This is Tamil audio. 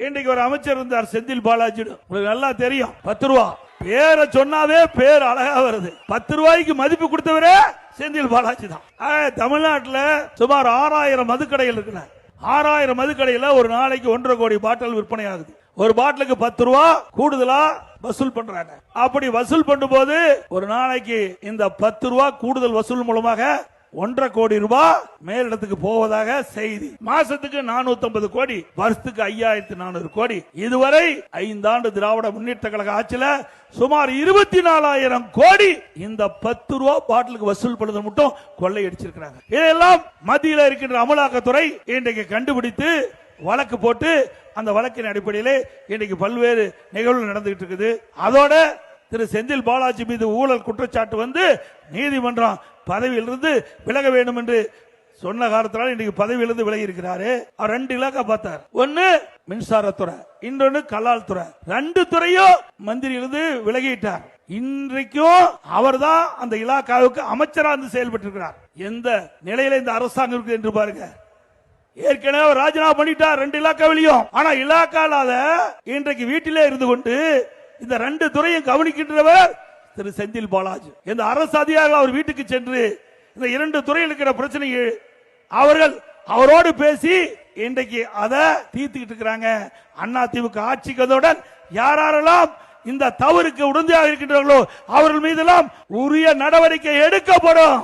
இன்றைக்கு ஒரு அமைச்சர் இருந்தார் செந்தில் பாலாஜி, உங்களுக்கு நல்லா தெரியும். 10 ரூபா பேரை சொன்னாவே பேர் அழகா வருது. 10 ரூபாய்க்கு மதிப்பு கொடுத்தவரே செந்தில் பாலாஜி தான். தமிழ்நாட்டில் சுமார் 6000 மதுக்கடைகள் இருக்கு. 6000 மதுக்கடையில் ஒரு நாளைக்கு 1.5 கோடி பாட்டில் விற்பனை ஆகுது. ஒரு பாட்டிலுக்கு 10 ரூபா கூடுதலா வசூல் பண்றாங்க. அப்படி வசூல் பண்ணும் போது ஒரு நாளைக்கு இந்த 10 ரூபா கூடுதல் வசூல் மூலமாக 1.5 கோடி ரூபாய் மேலிடத்துக்கு போவதாக செய்தி. மாசத்துக்கு 450 கோடி, வருஷத்துக்கு 5400 கோடி. இதுவரை 5 ஆண்டு திராவிட முன்னேற்ற கழக ஆட்சியில சுமார் 24,000 கோடி இந்த 10 ரூபா பாட்டிலுக்கு வசூல் பண்ணுவது மட்டும் கொள்ளையடிச்சிருக்கிறாங்க. இதெல்லாம் மத்தியில் இருக்கின்ற அமலாக்கத்துறை இன்றைக்கு கண்டுபிடித்து வழக்கு போட்டு அந்த வழக்கின் அடிப்படையில் இன்றைக்கு பல்வேறு நிகழ்வுகள் நடந்துகிட்டு இருக்குது. அதோட திரு செந்தில் பாலாஜி மீது ஊழல் குற்றச்சாட்டு வந்து நீதிமன்றம் பதவியிலிருந்து விலக வேண்டும் என்று சொன்ன காரணத்தினால் இன்றைக்கு பதவியிலிருந்து விலகி இருக்கிறாரு. அவர் 2 இலாக்கா பார்த்தார். ஒன்னு மின்சாரத்துறை, இன்னொன்னு கலால் துறை. 2 துறையும் மந்திரியிலிருந்து விலகிட்டார். இன்றைக்கும் அவர் தான் அந்த இலாக்காவுக்கு அமைச்சராக இருந்து செயல்பட்டு இருக்கிறார். எந்த நிலையில இந்த அரசாங்கம் இருக்கு என்று பாருங்க. ஏற்கனவே அவர் ராஜினாமா பண்ணிட்டார் 2 இலாக்காவிலையும். ஆனா இலாக்கால இன்றைக்கு வீட்டிலே இருந்து கொண்டு இந்த 2 துறையும் கவனிக்கின்றவர் திரு செந்தில் பாலாஜி. இந்த அரசு அதிகாரிகள் அவர் வீட்டுக்கு சென்று இந்த 2 துறையில் இருக்கிற பிரச்சனையை அவர்கள் அவரோடு பேசி இன்றைக்கு அதை தீர்த்துக்கிட்டு இருக்கிறாங்க. அதிமுக ஆட்சிக்கு வந்தவுடன் யாரெல்லாம் இந்த தவறுக்கு உடந்தையாக இருக்கின்றார்களோ அவர்கள் மீதெல்லாம் உரிய நடவடிக்கை எடுக்கப்படும்.